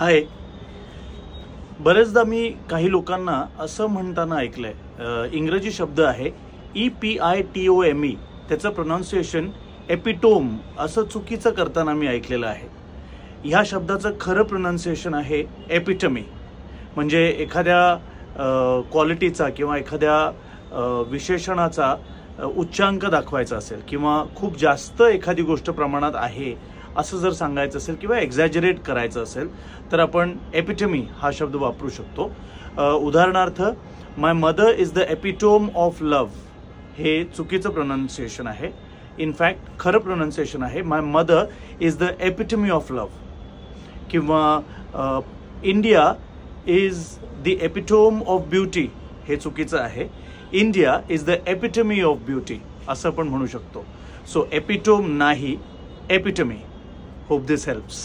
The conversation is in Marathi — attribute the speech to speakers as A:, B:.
A: हाय. बरेचदा मी काही लोकांना असं म्हणताना ऐकलंय, इंग्रजी शब्द आहे EPITOME, त्याचं प्रोनाउन्सिएशन एपिटोम असं चुकीचं करताना मी ऐकलेलं आहे. ह्या शब्दाचं खरं प्रोनाउन्सिएशन आहे एपिटमी. म्हणजे एखाद्या क्वालिटीचा किंवा एखाद्या विशेषणाचा उच्चांक दाखवायचा असेल किंवा खूप जास्त एखादी गोष्ट प्रमाणात आहे असं जर सांगायचं असेल किंवा एक्झॅजरेट करायचं असेल तर आपण एपिटमी हा शब्द वापरू शकतो. उदाहरणार्थ, my mother is the epitome of love हे चुकीचं प्रोनाउन्सिएशन आहे. इनफॅक्ट खरं प्रोनाउन्सिएशन आहे my mother is the epitome of love. किंवा India is the epitome of beauty हे चुकीचं आहे. India is the epitome of beauty असं पण म्हणू शकतो. सो एपिटोम नाही, एपिटमी. Hope this helps.